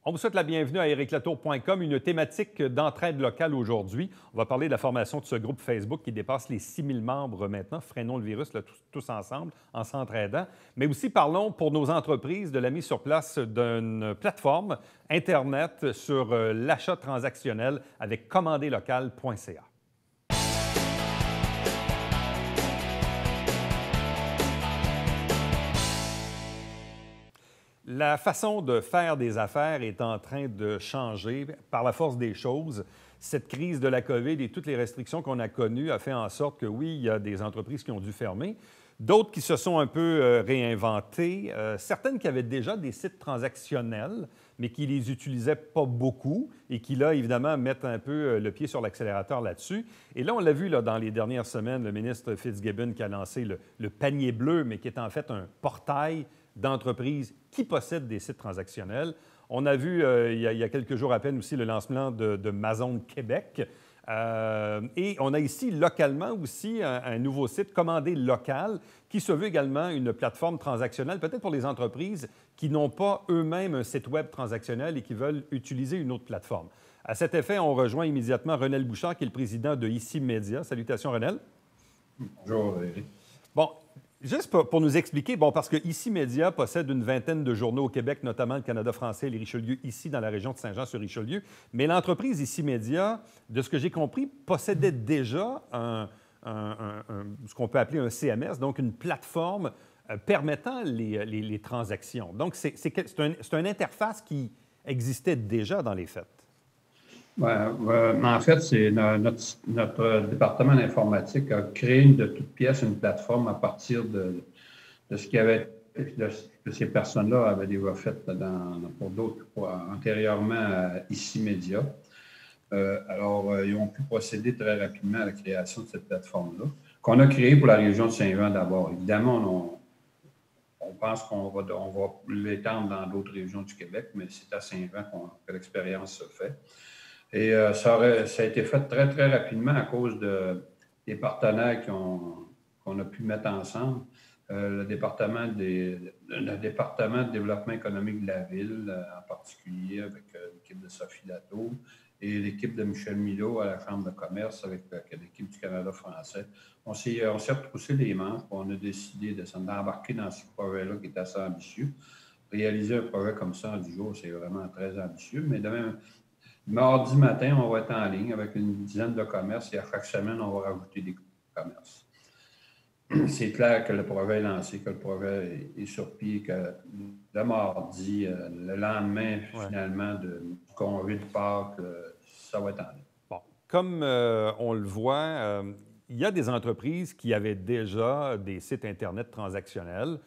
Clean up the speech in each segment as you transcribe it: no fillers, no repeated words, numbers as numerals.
On vous souhaite la bienvenue à ericlatour.com, une thématique d'entraide locale aujourd'hui. On va parler de la formation de ce groupe Facebook qui dépasse les 6000 membres maintenant. Freinons le virus là, tous ensemble, en s'entraidant. Mais aussi parlons pour nos entreprises de la mise sur place d'une plateforme Internet sur l'achat transactionnel avec commanderlocal.ca. La façon de faire des affaires est en train de changer par la force des choses. Cette crise de la COVID et toutes les restrictions qu'on a connues a fait en sorte que, oui, il y a des entreprises qui ont dû fermer, d'autres qui se sont un peu réinventées, certaines qui avaient déjà des sites transactionnels, mais qui les utilisaient pas beaucoup et qui, là, évidemment, mettent un peu le pied sur l'accélérateur là-dessus. Et là, on l'a vu là, dans les dernières semaines, le ministre Fitzgibbon qui a lancé le panier bleu, mais qui est en fait un portail d'entreprises qui possèdent des sites transactionnels. On a vu il y a quelques jours à peine aussi le lancement de Mazon Québec. Et on a ici localement aussi un nouveau site, Commander Local, qui se veut également une plateforme transactionnelle, peut-être pour les entreprises qui n'ont pas eux-mêmes un site web transactionnel et qui veulent utiliser une autre plateforme. À cet effet, on rejoint immédiatement Renel Bouchard, qui est le président de ICI Média. Salutations, Renel. Bonjour, Éric. Bon, juste pour nous expliquer, bon, parce que ICI Média possède une vingtaine de journaux au Québec, notamment le Canada français et les Richelieu, ici dans la région de Saint-Jean-sur-Richelieu. Mais l'entreprise ICI Média, de ce que j'ai compris, possédait déjà ce qu'on peut appeler un CMS, donc une plateforme permettant les transactions. Donc, c'est une interface qui existait déjà dans les faits. En fait, c'est notre département d'informatique a créé de toutes pièces une plateforme à partir de ce qu'il y avait, que ces personnes-là avaient déjà fait pour d'autres, antérieurement à ICI Média. Alors, ils ont pu procéder très rapidement à la création de cette plateforme-là, qu'on a créée pour la région de Saint-Jean d'abord. Évidemment, on pense qu'on va l'étendre dans d'autres régions du Québec, mais c'est à Saint-Jean que l'expérience se fait. Et ça a été fait très, très rapidement à cause des partenaires qu'on a pu mettre ensemble. Le département de développement économique de la ville, en particulier avec l'équipe de Sophie Latour, et l'équipe de Michel Milot à la Chambre de commerce avec l'équipe du Canada français. On s'est retroussé les manches, on a décidé d'embarquer dans ce projet-là qui est assez ambitieux. Réaliser un projet comme ça en 10 jours, c'est vraiment très ambitieux, mais de même, mardi matin, on va être en ligne avec une dizaine de commerces et à chaque semaine, on va rajouter des commerces. C'est clair que le projet est lancé, que le projet est sur pied, que le mardi, le lendemain, finalement, du congé de Pâques, ça va être en ligne. Bon. Comme on le voit, il y a des entreprises qui avaient déjà des sites Internet transactionnels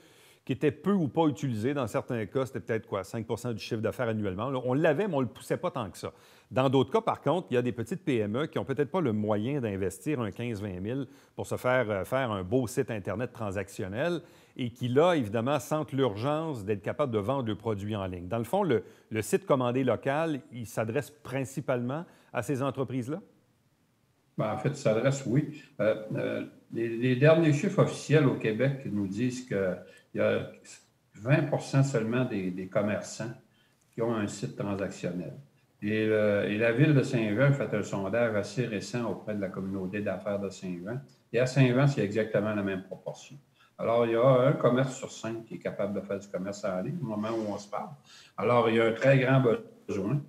qui étaient peu ou pas utilisés. Dans certains cas, c'était peut-être 5 du chiffre d'affaires annuellement. Là, on l'avait, mais on ne le poussait pas tant que ça. Dans d'autres cas, par contre, il y a des petites PME qui n'ont peut-être pas le moyen d'investir un 15-20 000 pour se faire un beau site Internet transactionnel et qui, là, évidemment, sentent l'urgence d'être capable de vendre leurs produits en ligne. Dans le fond, le site Commander Local, il s'adresse principalement à ces entreprises-là? En fait, il s'adresse, oui. Les derniers chiffres officiels au Québec nous disent qu'il y a 20 seulement des commerçants qui ont un site transactionnel. Et la Ville de Saint-Jean a fait un sondage assez récent auprès de la communauté d'affaires de Saint-Jean. Et à Saint-Jean, c'est exactement la même proportion. Alors, il y a un commerce sur 5 qui est capable de faire du commerce en ligne au moment où on se parle. Alors, il y a un très grand besoin.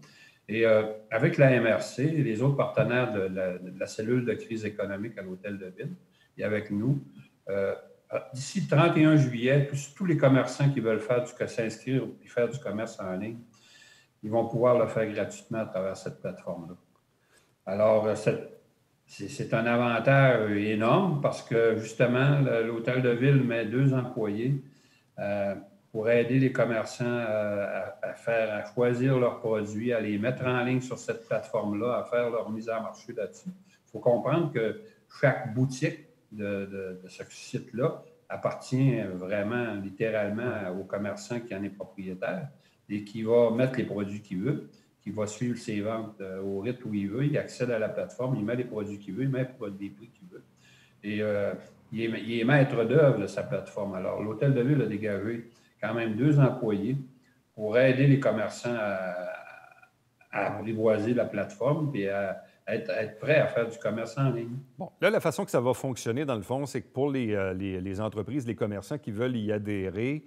Et avec la MRC et les autres partenaires de la cellule de crise économique à l'Hôtel de Ville et avec nous, d'ici le 31 juillet, tous les commerçants qui veulent s'inscrire et faire du commerce en ligne, ils vont pouvoir le faire gratuitement à travers cette plateforme-là. Alors, c'est un avantage énorme parce que, justement, l'Hôtel de Ville met 2 employés pour aider les commerçants à choisir leurs produits, à les mettre en ligne sur cette plateforme-là, à faire leur mise en marché là-dessus. Il faut comprendre que chaque boutique de ce site-là appartient vraiment, littéralement, au commerçant qui en est propriétaire et qui va mettre les produits qu'il veut, qui va suivre ses ventes au rythme où il veut. Il accède à la plateforme, il met les produits qu'il veut, il met les prix qu'il veut. Et il est maître d'œuvre de sa plateforme. Alors, l'Hôtel de Ville a dégagé quand même 2 employés pour aider les commerçants à apprivoiser la plateforme et à être prêts à faire du commerce en ligne. Bon, là, la façon que ça va fonctionner, dans le fond, c'est que pour les entreprises, les commerçants qui veulent y adhérer,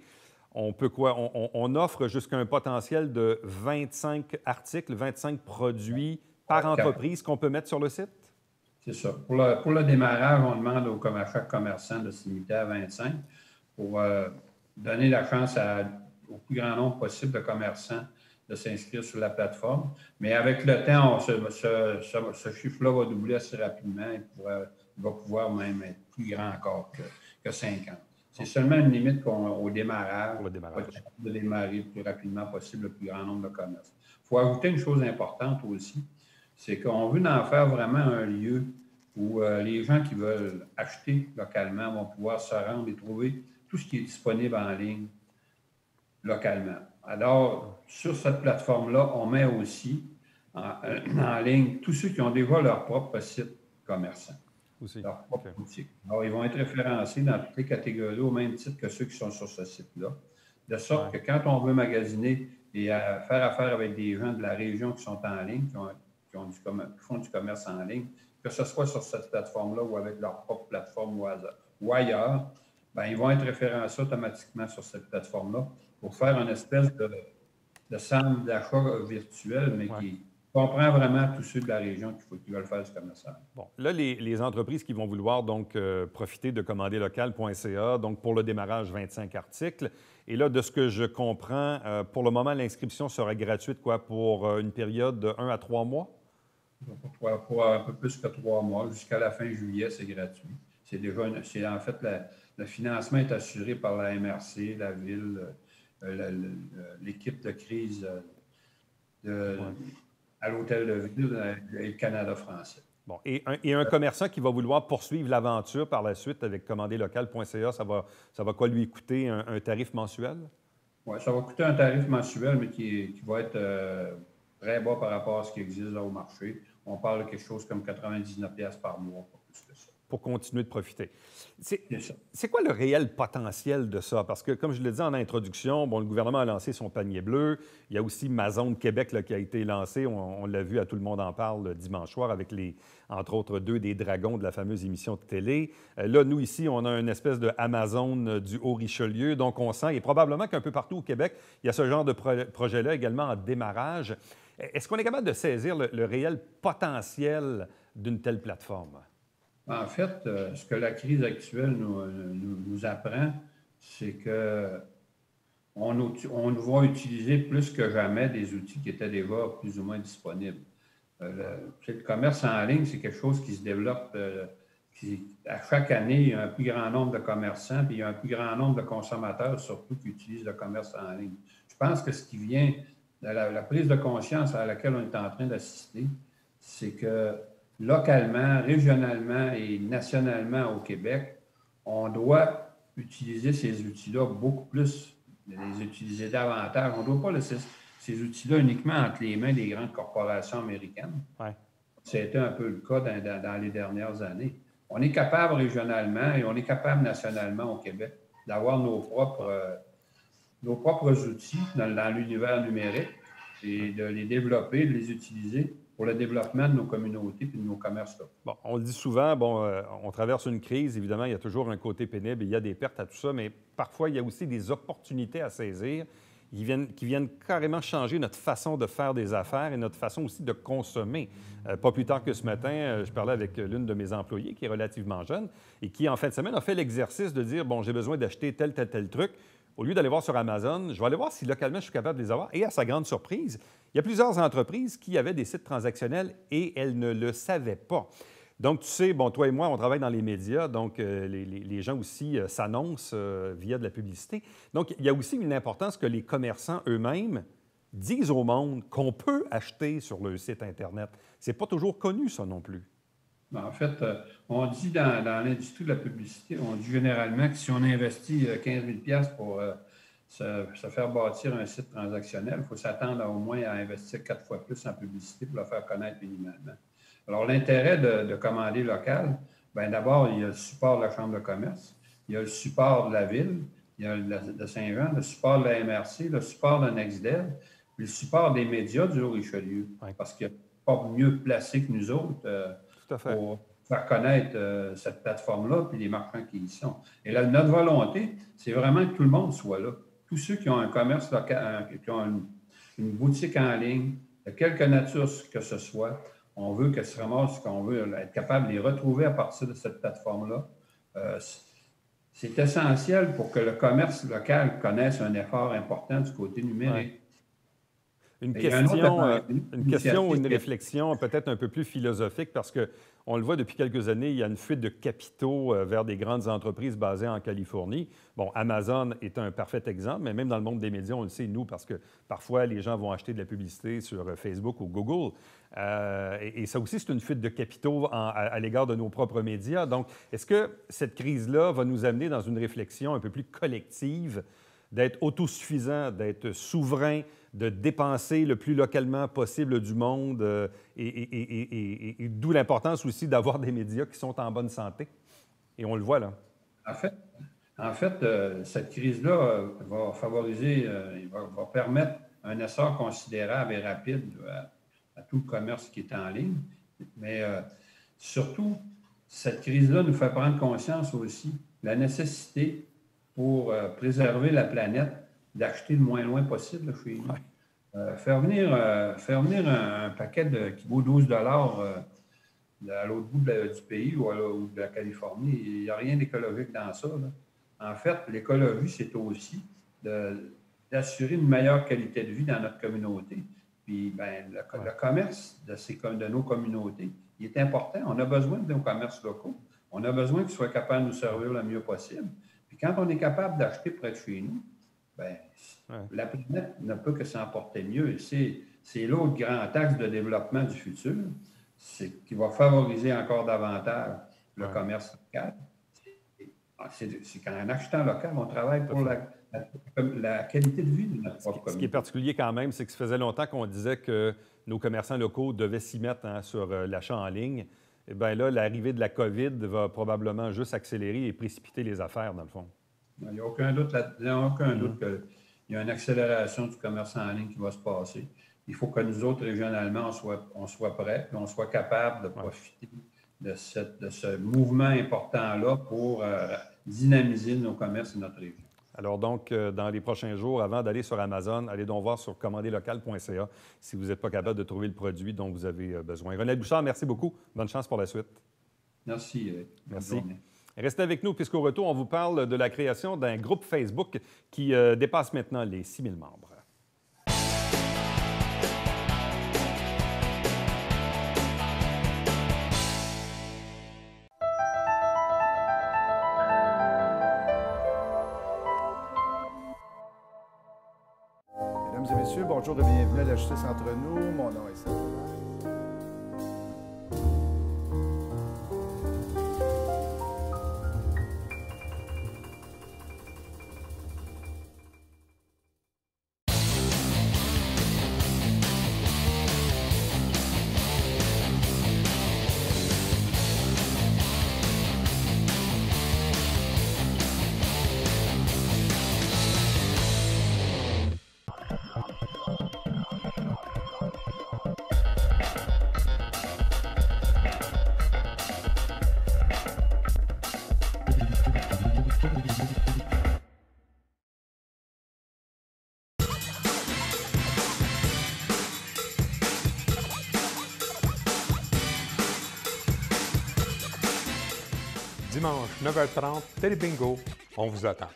on peut quoi? On offre jusqu'à un potentiel de 25 articles, 25 produits par entreprise qu'on peut mettre sur le site? C'est ça. Pour le démarrage, on demande à chaque commerçant de se limiter à 25 pour donner la chance au plus grand nombre possible de commerçants de s'inscrire sur la plateforme. Mais avec le temps, ce chiffre-là va doubler assez rapidement. Il va pouvoir même être plus grand encore que 50. C'est seulement une limite au démarrage. Pour le démarrage. De démarrer le plus rapidement possible le plus grand nombre de commerces. Il faut ajouter une chose importante aussi, c'est qu'on veut en faire vraiment un lieu où les gens qui veulent acheter localement vont pouvoir se rendre et trouver tout ce qui est disponible en ligne localement. Alors, sur cette plateforme-là, on met aussi en ligne tous ceux qui ont déjà leur propre site commerçant, aussi. Leur propre boutique. Alors, ils vont être référencés dans toutes les catégories au même titre que ceux qui sont sur ce site-là, de sorte que quand on veut magasiner et faire affaire avec des gens de la région qui sont en ligne, qui font du commerce en ligne, que ce soit sur cette plateforme-là ou avec leur propre plateforme ou ailleurs, bien, ils vont être référencés automatiquement sur cette plateforme-là pour faire une espèce de centre d'achat virtuel, mais qui comprend vraiment tous ceux de la région qui veulent faire du commerce. Bon, là, les entreprises qui vont vouloir donc profiter de commanderlocal.ca, donc pour le démarrage, 25 articles. Et là, de ce que je comprends, pour le moment, l'inscription sera gratuite pour une période de 1 à 3 mois? Pour un peu plus que 3 mois. Jusqu'à la fin juillet, c'est gratuit. En fait, le financement est assuré par la MRC, la Ville, l'équipe de crise à l'Hôtel de Ville et le Canada français. Bon, et un commerçant qui va vouloir poursuivre l'aventure par la suite avec commanderlocal.ca, ça va quoi lui coûter un tarif mensuel? Oui, ça va coûter un tarif mensuel, mais qui va être très bas par rapport à ce qui existe là au marché. On parle de quelque chose comme 99$ par mois, pas plus que ça. Pour continuer de profiter. C'est quoi le réel potentiel de ça? Parce que, comme je l'ai dit en introduction, bon, le gouvernement a lancé son panier bleu. Il y a aussi Ma Zone Québec là, qui a été lancé. On l'a vu, à Tout le monde en parle dimanche soir avec, entre autres, 2 des dragons de la fameuse émission de télé. Là, nous, ici, on a une espèce de Amazon du Haut-Richelieu. Donc, on sent, et probablement qu'un peu partout au Québec, il y a ce genre de projet-là également en démarrage. Est-ce qu'on est capable de saisir le réel potentiel d'une telle plateforme? En fait, ce que la crise actuelle nous apprend, c'est qu'on va utiliser plus que jamais des outils qui étaient déjà plus ou moins disponibles. Le commerce en ligne, c'est quelque chose qui se développe. À chaque année, il y a un plus grand nombre de commerçants, puis il y a un plus grand nombre de consommateurs, surtout, qui utilisent le commerce en ligne. Je pense que ce qui vient de la prise de conscience à laquelle on est en train d'assister, c'est que localement, régionalement et nationalement au Québec, on doit utiliser ces outils-là beaucoup plus, les utiliser davantage. On ne doit pas laisser ces outils-là uniquement entre les mains des grandes corporations américaines. Ouais. C'était un peu le cas dans les dernières années. On est capable régionalement et on est capable nationalement au Québec d'avoir nos propres outils dans l'univers numérique et de les développer, de les utiliser pour le développement de nos communautés et de nos commerces. Bon, on le dit souvent, on traverse une crise, évidemment, il y a toujours un côté pénible, il y a des pertes à tout ça, mais parfois, il y a aussi des opportunités à saisir qui viennent carrément changer notre façon de faire des affaires et notre façon aussi de consommer. Pas plus tard que ce matin, je parlais avec l'une de mes employées qui est relativement jeune et qui, en fin de semaine, a fait l'exercice de dire, bon, j'ai besoin d'acheter tel truc. Au lieu d'aller voir sur Amazon, je vais aller voir si localement je suis capable de les avoir. Et à sa grande surprise, il y a plusieurs entreprises qui avaient des sites transactionnels et elles ne le savaient pas. Donc, tu sais, bon, toi et moi, on travaille dans les médias, donc les gens aussi s'annoncent via de la publicité. Donc, il y a aussi une importance que les commerçants eux-mêmes disent au monde qu'on peut acheter sur leur site Internet. C'est pas toujours connu, ça non plus. En fait, on dit dans l'industrie de la publicité, on dit généralement que si on investit 15 000 $ pour se faire bâtir un site transactionnel, il faut s'attendre au moins à investir 4 fois plus en publicité pour le faire connaître minimalement. Alors, l'intérêt de commander local, bien d'abord, il y a le support de la Chambre de commerce, il y a le support de la Ville, il y a de Saint-Jean, le support de la MRC, le support de NextDev, puis le support des médias du Haut-Richelieu. Oui. Parce qu'il n'y a pas mieux placé que nous autres Tout à fait. pour faire connaître cette plateforme-là puis les marchands qui y sont. Et là, notre volonté, c'est vraiment que tout le monde soit là. Tous ceux qui ont un commerce local, qui ont une boutique en ligne, de quelque nature que ce soit, on veut qu'elle se ramasse, qu'on veut être capable de les retrouver à partir de cette plateforme-là. C'est essentiel pour que le commerce local connaisse un effort important du côté numérique. Ouais. Une question ou une réflexion peut-être un peu plus philosophique parce qu'on le voit depuis quelques années, il y a une fuite de capitaux vers des grandes entreprises basées en Californie. Bon, Amazon est un parfait exemple, mais même dans le monde des médias, on le sait, nous, parce que parfois, les gens vont acheter de la publicité sur Facebook ou Google. Et ça aussi, c'est une fuite de capitaux à l'égard de nos propres médias. Donc, est-ce que cette crise-là va nous amener dans une réflexion un peu plus collective, d'être autosuffisant, d'être souverain, de dépenser le plus localement possible du monde et d'où l'importance aussi d'avoir des médias qui sont en bonne santé. Et on le voit là. En fait, cette crise-là va favoriser, va permettre un essor considérable et rapide à tout le commerce qui est en ligne. Mais surtout, cette crise-là nous fait prendre conscience aussi de la nécessité pour préserver la planète d'acheter le moins loin possible chez nous. Ouais. Faire venir un paquet qui vaut 12 à l'autre bout du pays ou de la Californie, il n'y a rien d'écologique dans ça. Là. En fait, l'écologie, c'est aussi d'assurer une meilleure qualité de vie dans notre communauté. Puis, le commerce de nos communautés, il est important. On a besoin de nos commerces locaux. On a besoin qu'ils soient capables de nous servir le mieux possible. Puis quand on est capable d'acheter près de chez nous, la planète ne peut que s'en porter mieux. Et c'est l'autre grand axe de développement du futur, c'est qui va favoriser encore davantage le commerce local. C'est qu'en achetant local, on travaille pour la qualité de vie de notre propre communauté. Ce qui est particulier quand même, c'est que ça faisait longtemps qu'on disait que nos commerçants locaux devaient s'y mettre sur l'achat en ligne. Eh bien là, l'arrivée de la COVID va probablement juste accélérer et précipiter les affaires, dans le fond. Il n'y a aucun doute qu'il y a une accélération du commerce en ligne qui va se passer. Il faut que nous autres, régionalement, on soit prêts et on soit capables de profiter de ce mouvement important-là pour dynamiser nos commerces et notre région. Alors donc, dans les prochains jours, avant d'aller sur Amazon, allez donc voir sur commanderlocal.ca si vous n'êtes pas capable de trouver le produit dont vous avez besoin. René Bouchard, merci beaucoup. Bonne chance pour la suite. Merci. Merci. Restez avec nous puisqu'au retour, on vous parle de la création d'un groupe Facebook qui dépasse maintenant les 6 000 membres. Mesdames et messieurs, bonjour et bienvenue à la Justice entre nous. Mon nom est Serge. Dimanche, 9h30, Télé Bingo, on vous attend.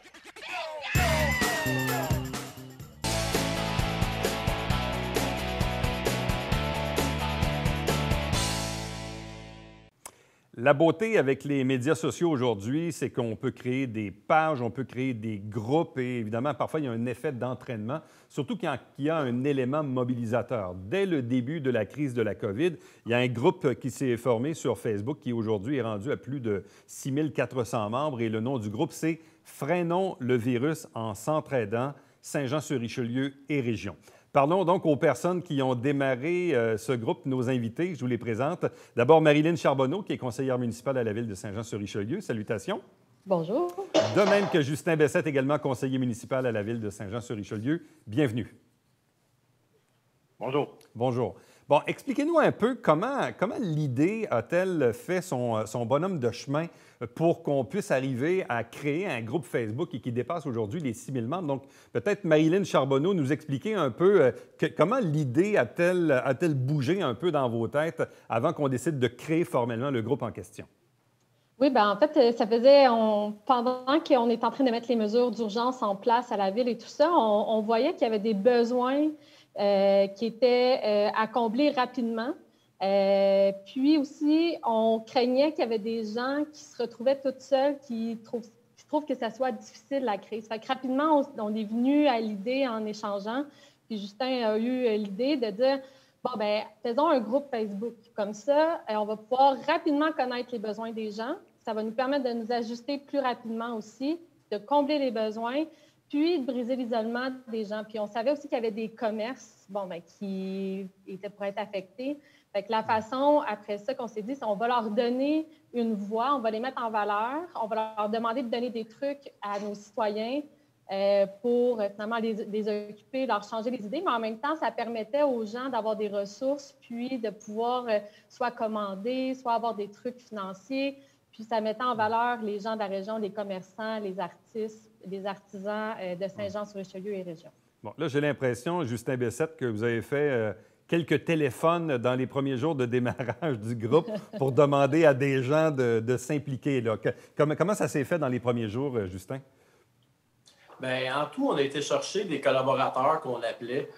La beauté avec les médias sociaux aujourd'hui, c'est qu'on peut créer des pages, on peut créer des groupes et évidemment, parfois, il y a un effet d'entraînement, surtout quand il y a un élément mobilisateur. Dès le début de la crise de la COVID, il y a un groupe qui s'est formé sur Facebook qui aujourd'hui est rendu à plus de 6 400 membres et le nom du groupe, c'est « Freinons le virus en s'entraidant, Saint-Jean-sur-Richelieu et région ». Parlons donc aux personnes qui ont démarré ce groupe, nos invités. Je vous les présente. D'abord, Marilyn Charbonneau, qui est conseillère municipale à la ville de Saint-Jean-sur-Richelieu. Salutations. Bonjour. De même que Justin Bessette, également conseiller municipal à la ville de Saint-Jean-sur-Richelieu. Bienvenue. Bonjour. Bonjour. Bon, expliquez-nous un peu comment l'idée a-t-elle fait son bonhomme de chemin pour qu'on puisse arriver à créer un groupe Facebook qui dépasse aujourd'hui les 6 000 membres. Donc, peut-être Marilyn Charbonneau nous expliquer un peu comment l'idée a-t-elle bougé un peu dans vos têtes avant qu'on décide de créer formellement le groupe en question? Oui, bien, en fait, ça faisait, pendant qu'on est en train de mettre les mesures d'urgence en place à la ville et tout ça, on voyait qu'il y avait des besoins qui étaient à combler rapidement. Puis aussi, on craignait qu'il y avait des gens qui se retrouvaient toutes seules, qui trouvent que ça soit difficile la crise. Fait que rapidement, on est venu à l'idée en échangeant. Puis Justin a eu l'idée de dire, bon, bien, faisons un groupe Facebook. Comme ça, on va pouvoir rapidement connaître les besoins des gens. Ça va nous permettre de nous ajuster plus rapidement aussi, de combler les besoins, puis de briser l'isolement des gens. Puis on savait aussi qu'il y avait des commerces qui étaient pour être affectés. Fait que la façon, après ça, qu'on s'est dit, c'est qu'on va leur donner une voix, on va les mettre en valeur, on va leur demander de donner des trucs à nos citoyens pour finalement les occuper, leur changer les idées, mais en même temps, ça permettait aux gens d'avoir des ressources, puis de pouvoir soit commander, soit avoir des trucs financiers. Puis ça mettait en valeur les gens de la région, les commerçants, les artistes, les artisans de Saint-Jean-sur-Richelieu et région. Bon, là, j'ai l'impression, Justin Bessette, que vous avez fait quelques téléphones dans les premiers jours de démarrage du groupe pour demander à des gens de s'impliquer. Comment ça s'est fait dans les premiers jours, Justin? Bien, en tout, on a été chercher des collaborateurs qu'on appelait,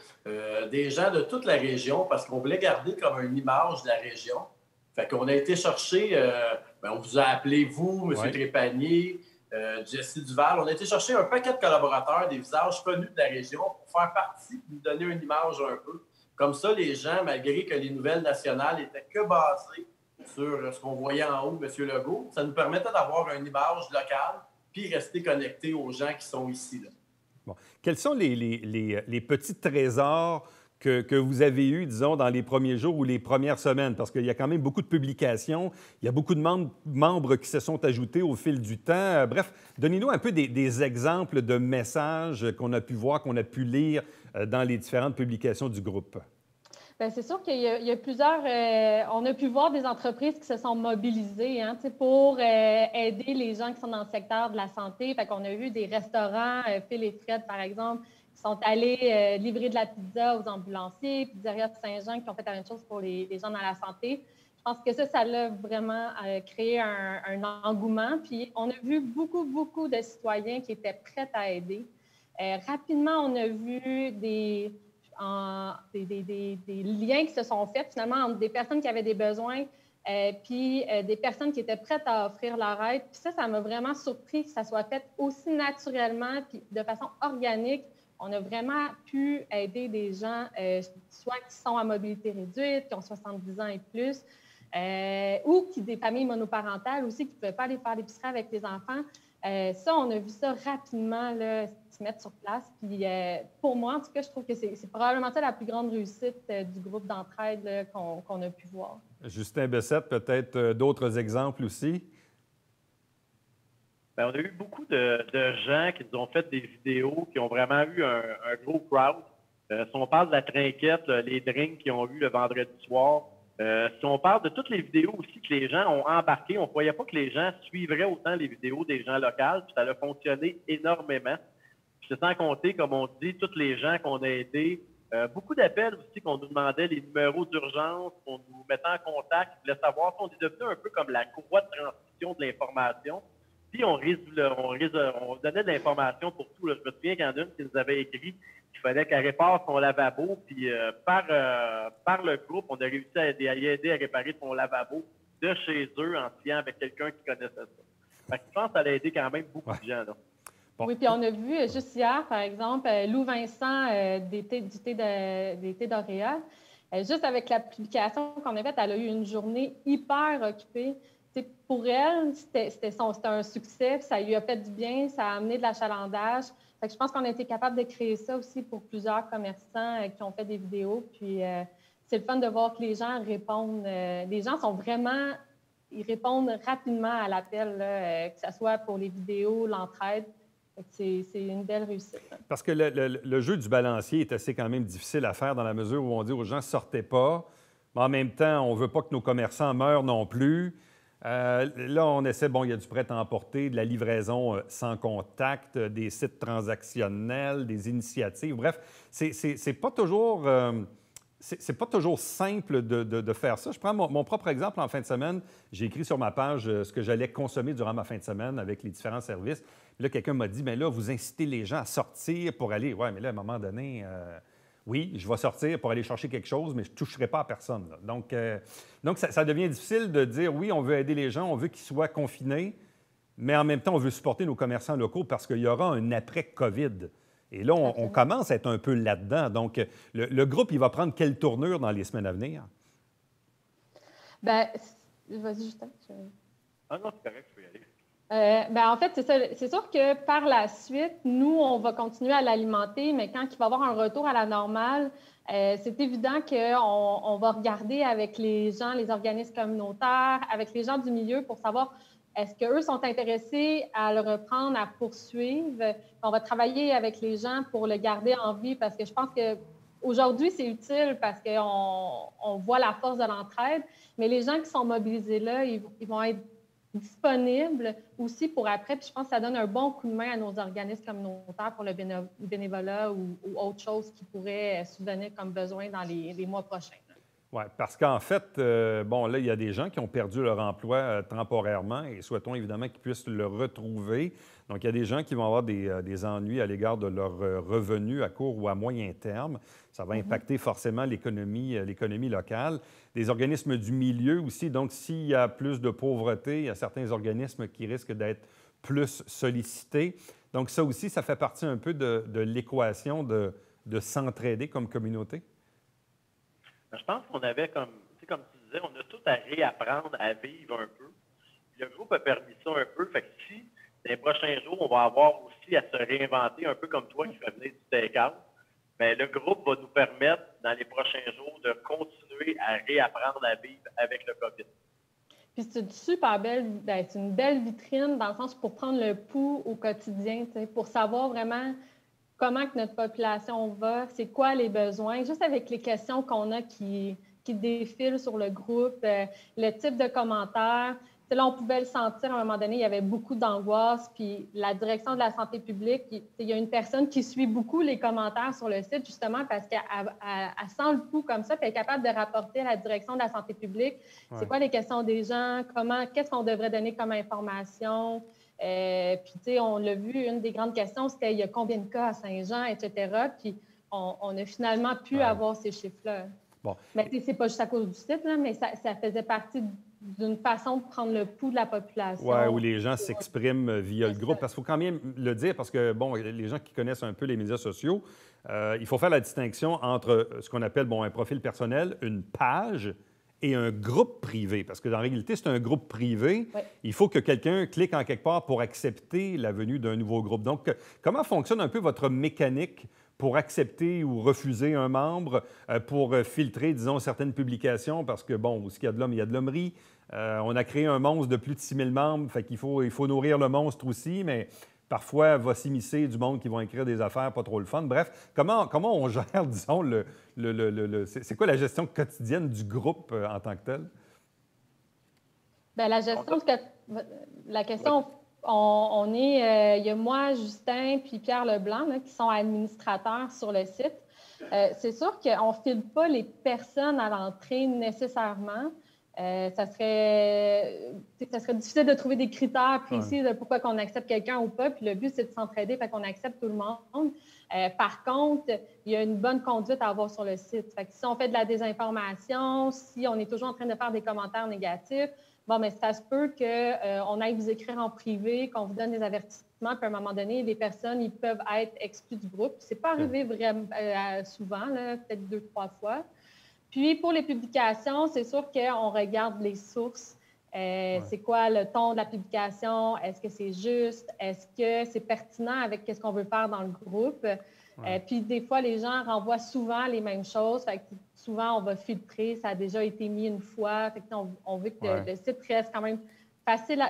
des gens de toute la région, parce qu'on voulait garder comme une image de la région. Fait qu'on a été chercher, on vous a appelé, vous, M. Trépanier, Jessie Duval. On a été chercher un paquet de collaborateurs, des visages connus de la région pour faire partie, pour nous donner une image un peu. Comme ça, les gens, malgré que les nouvelles nationales étaient que basées sur ce qu'on voyait en haut, M. Legault, ça nous permettait d'avoir une image locale puis rester connectés aux gens qui sont ici. Là. Bon. Quels sont les petits trésors que vous avez eus, disons, dans les premiers jours ou les premières semaines? Parce qu'il y a quand même beaucoup de publications, il y a beaucoup de membres qui se sont ajoutés au fil du temps. Bref, donnez-nous un peu des exemples de messages qu'on a pu voir, qu'on a pu lire dans les différentes publications du groupe. Bien, c'est sûr qu'il y a plusieurs... on a pu voir des entreprises qui se sont mobilisées pour aider les gens qui sont dans le secteur de la santé. Fait qu'on a vu des restaurants, Phil et Fred, par exemple, qui sont allés livrer de la pizza aux ambulanciers, Pizzeria de Saint-Jean, qui ont fait la même chose pour les gens dans la santé. Je pense que ça l'a vraiment créé un engouement. Puis on a vu beaucoup de citoyens qui étaient prêts à aider. Rapidement, on a vu des liens qui se sont faits finalement entre des personnes qui avaient des besoins puis des personnes qui étaient prêtes à offrir leur aide. Puis ça m'a vraiment surpris que ça soit fait aussi naturellement puis de façon organique. On a vraiment pu aider des gens, soit qui sont à mobilité réduite, qui ont 70 ans et plus, ou des familles monoparentales aussi qui ne pouvaient pas aller faire l'épicerie avec les enfants. Ça, on a vu ça rapidement là, se mettre sur place. Puis pour moi, en tout cas, je trouve que c'est probablement ça la plus grande réussite du groupe d'entraide qu'on a pu voir. Justin Bessette, peut-être d'autres exemples aussi? Bien, on a eu beaucoup de gens qui nous ont fait des vidéos, qui ont vraiment eu un gros crowd. Si on parle de la trinquette, les drinks qu'ils ont eu le vendredi soir, si on parle de toutes les vidéos aussi que les gens ont embarquées, on ne croyait pas que les gens suivraient autant les vidéos des gens locaux, puis ça a fonctionné énormément. Puis c'est sans compter, comme on dit, tous les gens qu'on a aidés, beaucoup d'appels aussi qu'on nous demandait les numéros d'urgence, qu'on nous mettait en contact, on voulait savoir si on est devenu un peu comme la courroie de transmission de l'information. Puis on donnait de l'information pour tout. Là. Je me souviens qu'il y en a une qui nous avait écrit qu'il fallait qu'elle répare son lavabo. Puis par le groupe, on a réussi à y aider à réparer son lavabo de chez eux en se liant avec quelqu'un qui connaissait ça. Fait que je pense que ça a aidé quand même beaucoup de gens. Là. Bon. Oui, puis on a vu juste hier, par exemple, Lou Vincent du thé d'Oréal. Juste avec la publication qu'on a faite, elle a eu une journée hyper occupée. Pour elle, c'était un succès, ça lui a fait du bien, ça a amené de l'achalandage. Fait que je pense qu'on a été capable de créer ça aussi pour plusieurs commerçants qui ont fait des vidéos. Puis c'est le fun de voir que les gens répondent. Les gens sont vraiment ils répondent rapidement à l'appel, que ce soit pour les vidéos, l'entraide. C'est une belle réussite. Parce que le jeu du balancier est assez quand même difficile à faire dans la mesure où on dit aux gens « sortez pas », mais en même temps, on ne veut pas que nos commerçants meurent non plus. Là, on essaie, il y a du prêt à emporter, de la livraison sans contact, des sites transactionnels, des initiatives. Bref, c'est pas toujours... c'est pas toujours simple de faire ça. Je prends mon propre exemple en fin de semaine. J'ai écrit sur ma page ce que j'allais consommer durant ma fin de semaine avec les différents services. Puis là, quelqu'un m'a dit, mais là, vous incitez les gens à sortir pour aller... Oui, mais là, à un moment donné, oui, je vais sortir pour aller chercher quelque chose, mais je ne toucherai pas à personne. Là. Donc ça devient difficile de dire, oui, on veut aider les gens, on veut qu'ils soient confinés, mais en même temps, on veut supporter nos commerçants locaux parce qu'il y aura un après-COVID. Et là, on commence à être un peu là-dedans. Donc, le groupe, il va prendre quelle tournure dans les semaines à venir? Bien, vas-y, Justin. Ah non, c'est correct, je peux y aller. En fait, c'est ça. C'est sûr que par la suite, nous, on va continuer à l'alimenter, mais quand il va y avoir un retour à la normale, c'est évident qu'on va regarder avec les gens, les organismes communautaires, avec les gens du milieu pour savoir est-ce qu'eux sont intéressés à le reprendre, à poursuivre. On va travailler avec les gens pour le garder en vie parce que je pense qu'aujourd'hui, c'est utile parce qu'on voit la force de l'entraide, mais les gens qui sont mobilisés là, ils vont être disponible aussi pour après. Puis je pense que ça donne un bon coup de main à nos organismes communautaires pour le bénévolat ou autre chose qui pourrait subvenir comme besoin dans les mois prochains. Oui, parce qu'en fait, là, il y a des gens qui ont perdu leur emploi temporairement et souhaitons évidemment qu'ils puissent le retrouver. Donc, il y a des gens qui vont avoir des ennuis à l'égard de leurs revenus à court ou à moyen terme. Ça va impacter forcément l'économie locale. Des organismes du milieu aussi. Donc, s'il y a plus de pauvreté, il y a certains organismes qui risquent d'être plus sollicités. Donc, ça aussi, ça fait partie un peu de l'équation de s'entraider comme communauté. Je pense qu'on avait, comme tu disais, on a tout à réapprendre à vivre un peu. Le groupe a permis ça un peu. Fait que si, dans les prochains jours, on va avoir aussi à se réinventer, un peu comme toi qui fais venir du take-out, bien, le groupe va nous permettre, dans les prochains jours, de continuer à réapprendre à vivre avec le COVID. Puis c'est c'est une belle vitrine dans le sens pour prendre le pouls au quotidien, pour savoir vraiment comment que notre population va, c'est quoi les besoins, juste avec les questions qu'on a qui défilent sur le groupe, le type de commentaires. Là, on pouvait le sentir à un moment donné, il y avait beaucoup d'angoisse, puis la direction de la santé publique, il y a une personne qui suit beaucoup les commentaires sur le site, justement, parce qu'elle sent le pouls comme ça, puis elle est capable de rapporter à la direction de la santé publique c'est quoi les questions des gens, qu'est-ce qu'on devrait donner comme information. Puis, tu sais, on l'a vu, une des grandes questions, c'était il y a combien de cas à Saint-Jean, etc. Puis, on a finalement pu avoir ces chiffres-là. Bon. Mais c'est pas juste à cause du site, là, mais ça faisait partie d'une façon de prendre le pouls de la population. Oui, où les gens s'expriment via le groupe. Parce qu'il faut quand même le dire, parce que, les gens qui connaissent un peu les médias sociaux, il faut faire la distinction entre ce qu'on appelle, un profil personnel, une page et un groupe privé. Parce que, en réalité, c'est un groupe privé. Oui. Il faut que quelqu'un clique en quelque part pour accepter la venue d'un nouveau groupe. Donc, comment fonctionne un peu votre mécanique pour accepter ou refuser un membre, pour filtrer, disons, certaines publications? Parce que, où il y a de l'homme, il y a de l'hommerie. On a créé un monstre de plus de 6 000 membres, fait qu'il faut nourrir le monstre aussi, mais parfois, va s'immiscer du monde qui vont écrire des affaires pas trop le fun. Bref, comment on gère, disons, c'est quoi la gestion quotidienne du groupe en tant que tel? Bien, la gestion, la question, il y a moi, Justin, puis Pierre Leblanc, là, qui sont administrateurs sur le site. C'est sûr qu'on ne file pas les personnes à l'entrée nécessairement. Ça serait difficile de trouver des critères précis de pourquoi on accepte quelqu'un ou pas. Puis le but, c'est de s'entraider, fait qu'on accepte tout le monde. Par contre, il y a une bonne conduite à avoir sur le site. Fait que si on fait de la désinformation, si on est toujours en train de faire des commentaires négatifs, mais ça se peut qu'on aille vous écrire en privé, qu'on vous donne des avertissements, puis à un moment donné, les personnes, ils peuvent être exclus du groupe. C'est pas arrivé vraiment souvent, là, peut-être 2-3 fois. Puis, pour les publications, c'est sûr qu'on regarde les sources. C'est quoi le ton de la publication? Est-ce que c'est juste? Est-ce que c'est pertinent avec ce qu'on veut faire dans le groupe? Puis des fois, les gens renvoient souvent les mêmes choses. Fait que souvent, on va filtrer. Ça a déjà été mis une fois. Fait que on veut que le site reste quand même facile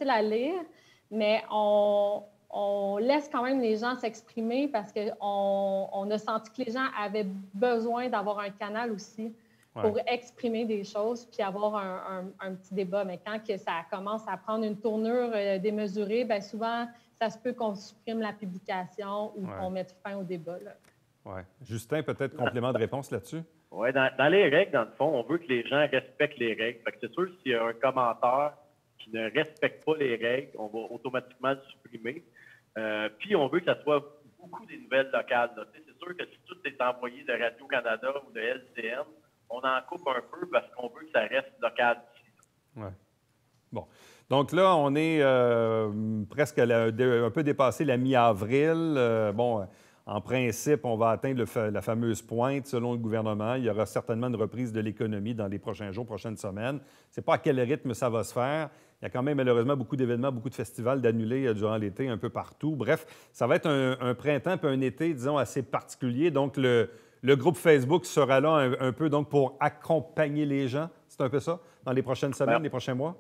à lire, mais on laisse quand même les gens s'exprimer parce qu'on a senti que les gens avaient besoin d'avoir un canal aussi pour exprimer des choses puis avoir un petit débat. Mais quand que ça commence à prendre une tournure démesurée, bien souvent, ça se peut qu'on supprime la publication ou qu'on mette fin au débat. Justin, peut-être complément de réponse là-dessus? Oui, dans les règles, dans le fond, on veut que les gens respectent les règles. Fait que c'est sûr, s'il y a un commentaire qui ne respecte pas les règles, on va automatiquement le supprimer. Puis, on veut que ça soit beaucoup des nouvelles locales. C'est sûr que si tout est envoyé de Radio-Canada ou de LCN, on en coupe un peu parce qu'on veut que ça reste local ici. Bon. Donc là, on est presque un peu dépassé la mi-avril. En principe, on va atteindre la fameuse pointe selon le gouvernement. Il y aura certainement une reprise de l'économie dans les prochains jours, prochaines semaines. Je ne sais pas à quel rythme ça va se faire. Il y a quand même malheureusement beaucoup d'événements, beaucoup de festivals d'annulés durant l'été un peu partout. Bref, ça va être un printemps puis un été, disons, assez particulier. Donc, le groupe Facebook sera là un peu donc, pour accompagner les gens. C'est un peu ça, dans les prochaines semaines, les prochains mois?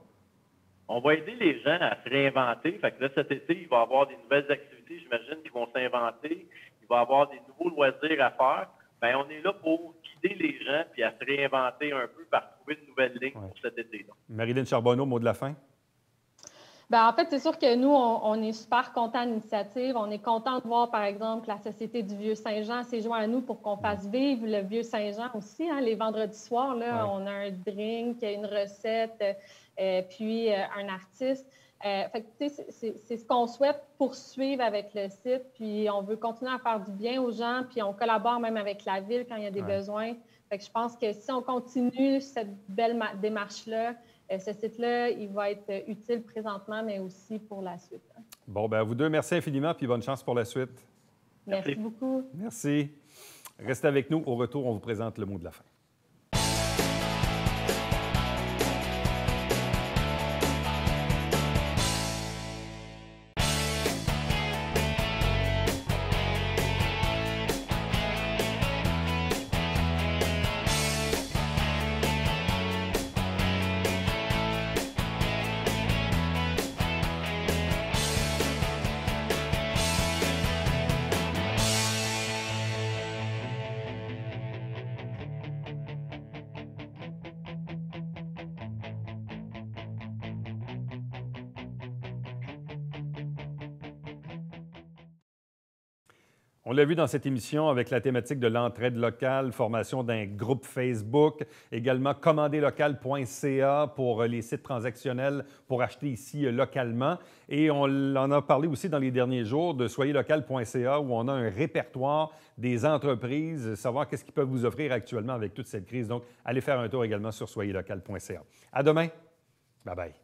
On va aider les gens à se réinventer. Fait que là, cet été, il va y avoir des nouvelles activités, j'imagine, qui vont s'inventer. Il va y avoir des nouveaux loisirs à faire. Bien, on est là pour guider les gens puis à se réinventer un peu par trouver de nouvelles lignes pour cet été. Marilyn Charbonneau, mot de la fin? Bien, en fait, c'est sûr que nous, on est super contents de l'initiative. On est content de voir, par exemple, la Société du Vieux-Saint-Jean s'est joint à nous pour qu'on fasse vivre le Vieux-Saint-Jean aussi. Les vendredis soirs, là, on a un drink, une recette, puis un artiste. C'est ce qu'on souhaite poursuivre avec le site. Puis on veut continuer à faire du bien aux gens. Puis on collabore même avec la ville quand il y a des besoins. Fait que je pense que si on continue cette belle démarche-là, ce site-là, il va être utile présentement, mais aussi pour la suite. Bon, bien, à vous deux, merci infiniment, puis bonne chance pour la suite. Merci beaucoup. Merci. Restez avec nous. Au retour, on vous présente le mot de la fin. On l'a vu dans cette émission avec la thématique de l'entraide locale, formation d'un groupe Facebook, également commanderlocal.ca pour les sites transactionnels pour acheter ici localement. Et on en a parlé aussi dans les derniers jours de soyezlocal.ca où on a un répertoire des entreprises, savoir qu'est-ce qu'ils peuvent vous offrir actuellement avec toute cette crise. Donc, allez faire un tour également sur soyezlocal.ca. À demain. Bye bye.